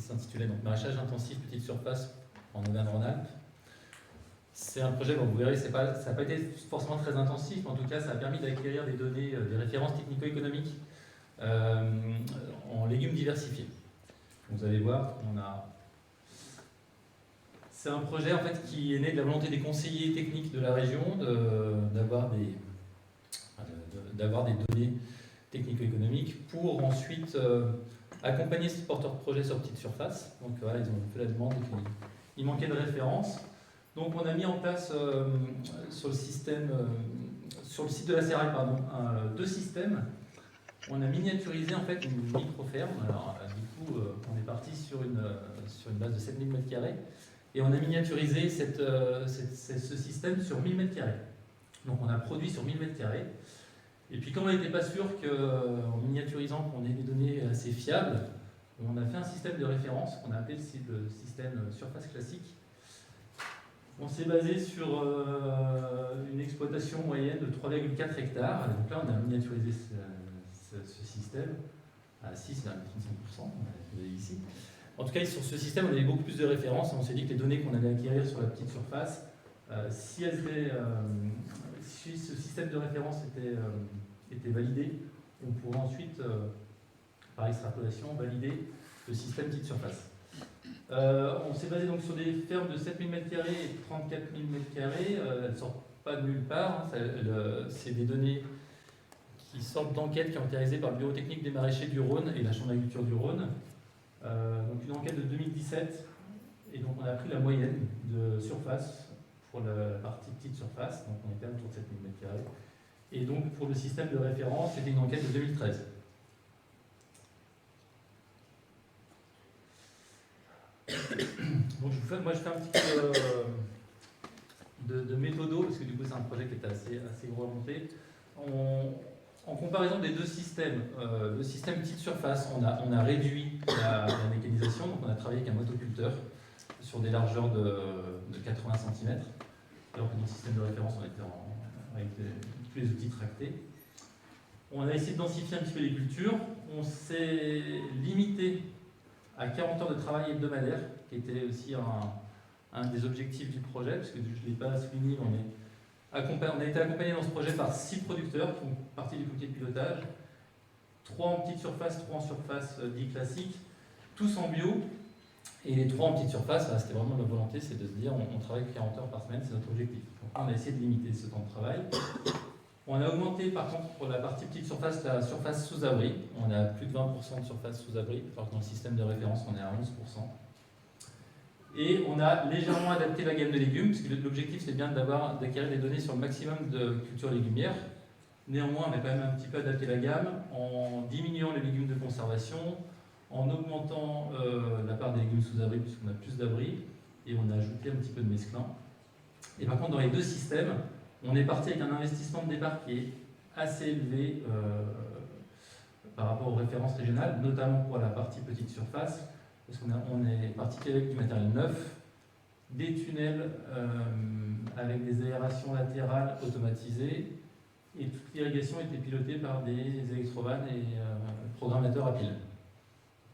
s'intitulait donc Maraîchage intensif, petite surface en Auvergne-Rhône-Alpes. C'est un projet, bon, vous verrez, ça n'a pas été forcément très intensif, mais en tout cas, ça a permis d'acquérir des données, des références technico-économiques en légumes diversifiés. Vous allez voir, c'est un projet en fait qui est né de la volonté des conseillers techniques de la région d'avoir des données technico-économiques pour ensuite accompagner ces porteurs de projets sur petite surface. Donc voilà, ils ont fait la demande et il manquait de références. Donc on a mis en place sur le site de la Sérail, deux systèmes. On a miniaturisé en fait une micro-ferme. Alors du coup, on est parti sur une base de 7000 m². Et on a miniaturisé ce système sur 1000 m². Donc on a produit sur 1000 m². Et puis comme on n'était pas sûr qu'en miniaturisant qu'on ait des données assez fiables, on a fait un système de référence qu'on a appelé le système surface classique. On s'est basé sur une exploitation moyenne de 3,4 hectares. Donc là on a miniaturisé ce système à 6,35%, vous avez ici. En tout cas, sur ce système, on avait beaucoup plus de références. On s'est dit que les données qu'on allait acquérir sur la petite surface, si ce système de référence était validé, on pourrait ensuite, par extrapolation, valider le système petite surface. On s'est basé donc sur des fermes de 7000 m² et 34 000 m². Elles ne sortent pas de nulle part. C'est des données qui sortent d'enquêtes qui ont été réalisées par le Bureau technique des maraîchers du Rhône et la Chambre d'agriculture du Rhône. Donc une enquête de 2017, et donc on a pris la moyenne de surface pour la partie petite surface, donc on était autour de 7000 m². Et donc pour le système de référence, c'était une enquête de 2013. Donc moi je fais un petit peu de méthodo, parce que du coup c'est un projet qui est assez gros à monter. En comparaison des deux systèmes, le système petite surface, on a réduit la mécanisation, donc on a travaillé avec un motoculteur sur des largeurs de 80 cm, alors que dans le système de référence, on était avec tous les outils tractés. On a essayé de densifier un petit peu les cultures, on s'est limité à 40 heures de travail hebdomadaire, qui était aussi un des objectifs du projet, parce que je ne l'ai pas souligné, on a été accompagné dans ce projet par 6 producteurs qui font partie du comité de pilotage, 3 en petite surface, 3 en surface dit classique, tous en bio. Et les 3 en petite surface, c'était vraiment notre volonté, c'est de se dire on travaille 40 heures par semaine, c'est notre objectif. Donc on a essayé de limiter ce temps de travail. On a augmenté par contre pour la partie petite surface, la surface sous abri. On a plus de 20% de surface sous abri, alors que dans le système de référence on est à 11%. Et on a légèrement adapté la gamme de légumes, parce que l'objectif c'est bien d'acquérir des données sur le maximum de cultures légumières. Néanmoins, on a quand même un petit peu adapté la gamme en diminuant les légumes de conservation, en augmentant la part des légumes sous abri, puisqu'on a plus d'abri, et on a ajouté un petit peu de mesclun. Et par contre, dans les deux systèmes, on est parti avec un investissement de départ qui est assez élevé par rapport aux références régionales, notamment pour la partie petite surface. Parce qu'on est parti avec du matériel neuf, des tunnels avec des aérations latérales automatisées, et toute l'irrigation était pilotée par des électrovannes et programmateurs à piles.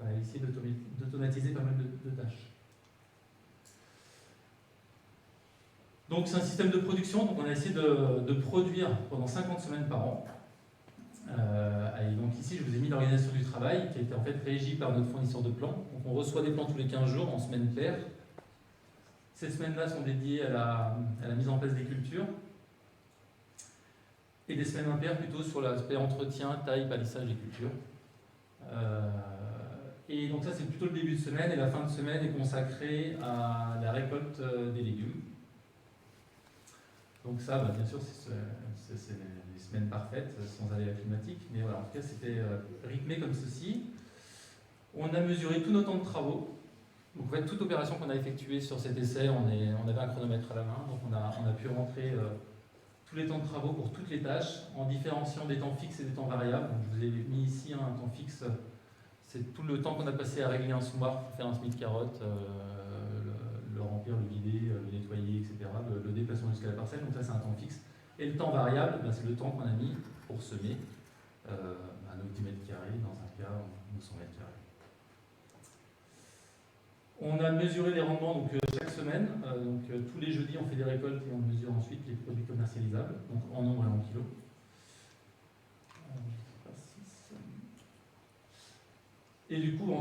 On a essayé d'automatiser pas mal de tâches. Donc c'est un système de production, donc on a essayé de produire pendant 50 semaines par an. Et donc ici, je vous ai mis l'organisation du travail qui a été en fait régie par notre fournisseur de plants. Donc on reçoit des plants tous les 15 jours en semaine paire. Ces semaines-là sont dédiées à la mise en place des cultures. Et des semaines impaires plutôt sur l'aspect entretien, taille, palissage des cultures. Et donc ça c'est plutôt le début de semaine, et la fin de semaine est consacrée à la récolte des légumes. Donc ça, bien sûr, c'est les semaines parfaites, sans aléas climatiques, mais voilà, en tout cas, c'était rythmé comme ceci. On a mesuré tous nos temps de travaux. Donc en fait, toute opération qu'on a effectuée sur cet essai, on avait un chronomètre à la main, donc on a pu rentrer tous les temps de travaux pour toutes les tâches, en différenciant des temps fixes et des temps variables. Donc, je vous ai mis ici un temps fixe, c'est tout le temps qu'on a passé à régler un sous-marc pour faire un semis de carottes, le remplir, le vider, le nettoyer, etc., le déplacement jusqu'à la parcelle, donc ça c'est un temps fixe. Et le temps variable, c'est le temps qu'on a mis pour semer à nos 10 m², dans un cas 900 m². On a mesuré les rendements donc, chaque semaine. Tous les jeudis, on fait des récoltes et on mesure ensuite les produits commercialisables, donc en nombre et en kilos. Et du coup,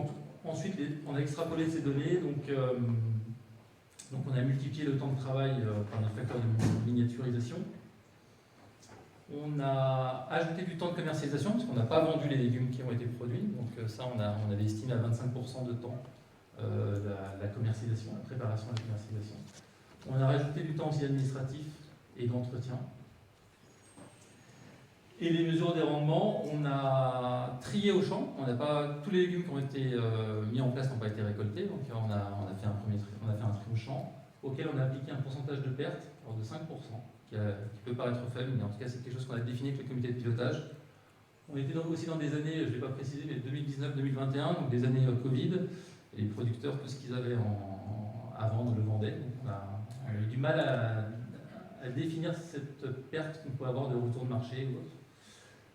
ensuite, on a extrapolé ces données. Donc on a multiplié le temps de travail par des facteurs de miniaturisation. On a ajouté du temps de commercialisation, parce qu'on n'a pas vendu les légumes qui ont été produits. Donc ça, on avait estimé à 25% de temps la commercialisation, la préparation et la commercialisation. On a rajouté du temps aussi administratif et d'entretien. Et les mesures des rendements, on a trié au champ. On n'a pas, tous les légumes qui ont été mis en place n'ont pas été récoltés. Donc on a fait un tri au champ, auquel on a appliqué un pourcentage de perte de 5%, qui peut paraître faible, mais en tout cas c'est quelque chose qu'on a défini avec le comité de pilotage. On était aussi dans des années, je ne l'ai pas précisé, mais 2019-2021, donc des années Covid. Et les producteurs, tout ce qu'ils avaient à vendre, le vendaient. Donc on a eu du mal à définir cette perte qu'on pouvait avoir de retour de marché ou autre.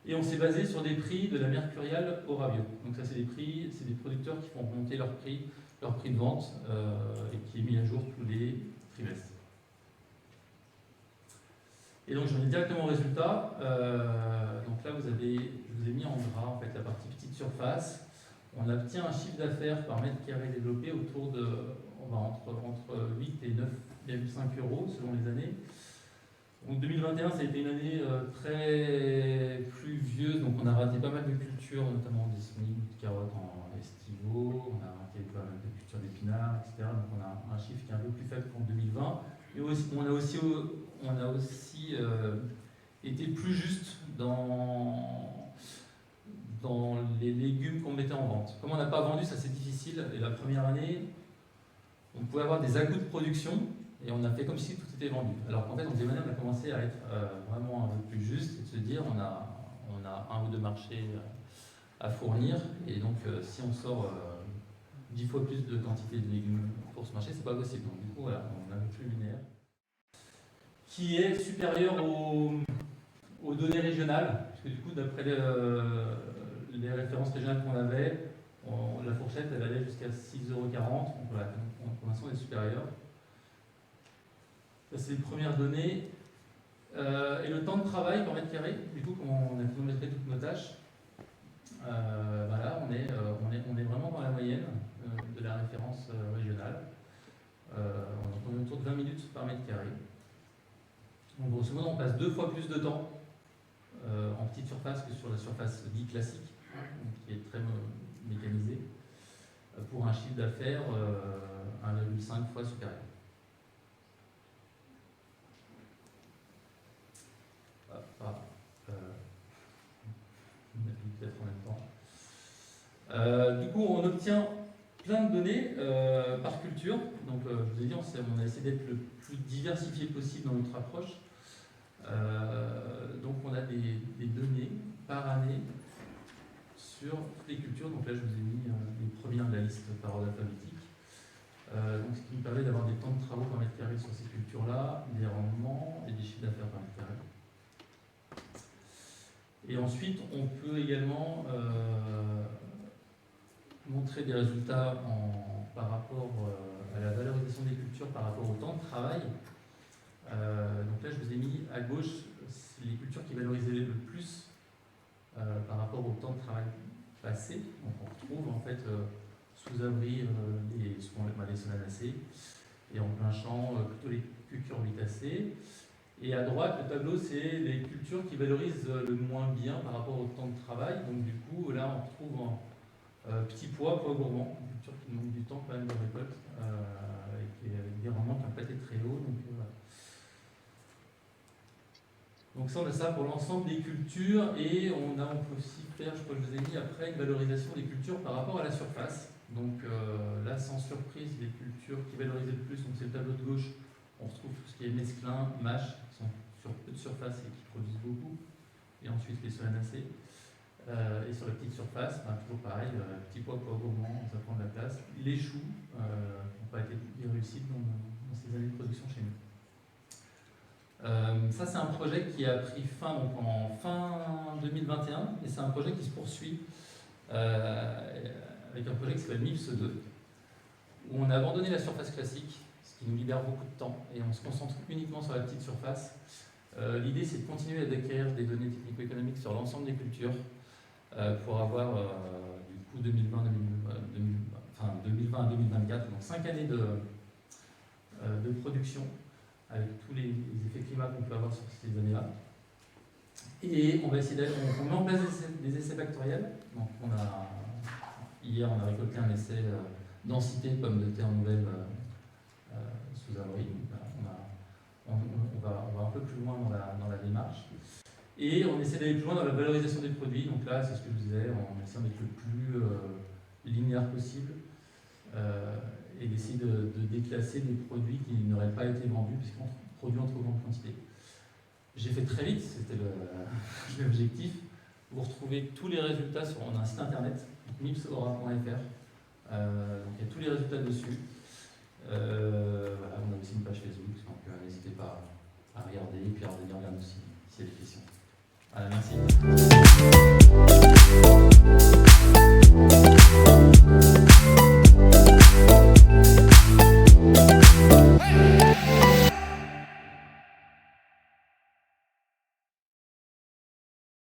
Et on s'est basé sur des prix de la mercuriale au Ravio. Donc ça, c'est des producteurs qui font remonter leur prix de vente et qui est mis à jour tous les trimestres. Et donc j'en ai directement au résultat. Donc là, je vous ai mis en gras en fait, la partie petite surface. On obtient un chiffre d'affaires par mètre carré développé autour de entre 8 et 9,5 euros selon les années. Donc 2021, ça a été une année très pluvieuse, donc on a raté pas mal de cultures, notamment des semis, de carottes en estivaux, on a raté pas mal de cultures d'épinards, etc. Donc on a un chiffre qui est un peu plus faible qu'en 2020. Et aussi, on a aussi été plus juste dans les légumes qu'on mettait en vente. Comme on n'a pas vendu, ça c'est difficile. Et la première année, on pouvait avoir des à-coups de production et on a fait comme si tout était vendu. Alors qu'en fait, en deuxième année, on a commencé à être vraiment un peu plus juste et de se dire on a un ou deux marchés à fournir. Et donc, si on sort 10 fois plus de quantité de légumes pour ce marché, c'est pas possible. Donc, du coup, voilà, on a un flux linéaire qui est supérieur aux données régionales, parce que du coup, d'après les références régionales qu'on avait, la fourchette, elle allait jusqu'à 6,40 €. Donc voilà, pour l'instant, elle est supérieure. Ça, c'est les premières données. Et le temps de travail par mètre carré, du coup, on a chronométré toutes nos tâches. Voilà, on est vraiment dans la moyenne de la référence régionale. On est autour de 20 minutes par mètre carré. Donc, grosso modo, on passe 2 fois plus de temps en petite surface que sur la surface dite classique, qui est très mécanisée, pour un chiffre d'affaires 1,5 fois supérieur. Peut-être en même temps. Du coup, on obtient plein de données par culture. Donc, je vous ai dit, on a essayé d'être le plus diversifié possible dans notre approche. Donc, on a des données par année sur toutes les cultures. Donc là, je vous ai mis les premières de la liste par ordre alphabétique. Donc, ce qui nous permet d'avoir des temps de travaux par mètre carré sur ces cultures-là, des rendements et des chiffres d'affaires par mètre carré. Et ensuite, on peut également montrer des résultats par rapport à la valorisation des cultures par rapport au temps de travail. Donc là, je vous ai mis à gauche les cultures qui valorisaient le plus par rapport au temps de travail passé. Donc on retrouve en fait sous abri les solanacées et en plein champ plutôt les cultures vitacées. Et à droite, le tableau, c'est les cultures qui valorisent le moins bien par rapport au temps de travail. Donc du coup, là, on retrouve petit pois gourmand, une culture qui demande du temps quand même de récolte, avec des rendements qui n'ont pas été très hauts. Donc ça, on a ça pour l'ensemble des cultures, et on peut aussi faire, je crois que je vous ai mis après, une valorisation des cultures par rapport à la surface. Donc là, sans surprise, les cultures qui valorisaient le plus, donc c'est le tableau de gauche, on retrouve tout ce qui est mesclun, mâche, qui sont sur peu de surface et qui produisent beaucoup, et ensuite les solanacées. Et sur la petite surface, toujours pareil, petits pois gourmands, ça prend de la place. Les choux n'ont pas été bien réussis dans ces années de production chez nous. Ça, c'est un projet qui a pris fin en fin 2021, et c'est un projet qui se poursuit avec un projet qui s'appelle MIPS 2. où on a abandonné la surface classique, ce qui nous libère beaucoup de temps, et on se concentre uniquement sur la petite surface. L'idée, c'est de continuer à acquérir des données technico-économiques sur l'ensemble des cultures pour avoir du coup 2020 à 2024, donc 5 années de production avec tous les effets climat qu'on peut avoir sur ces années-là. Et on va essayer on met en place des essais factoriels. Donc hier, on a récolté un essai densité de pommes de terre nouvelles sous abri. On va un peu plus loin dans la démarche. Et on essaie d'aller plus loin dans la valorisation des produits. Donc là, c'est ce que je vous disais, on essaie d'être le plus linéaire possible et d'essayer de déclasser des produits qui n'auraient pas été vendus puisqu'on produit en trop grande quantité. J'ai fait très vite, c'était l'objectif. Vous retrouvez tous les résultats on a un site internet, mipsaura.fr. Il y a tous les résultats dessus. Voilà, on a aussi une page Facebook, donc n'hésitez pas à regarder et puis à revenir vers nous s'il y a des questions. Voilà, merci.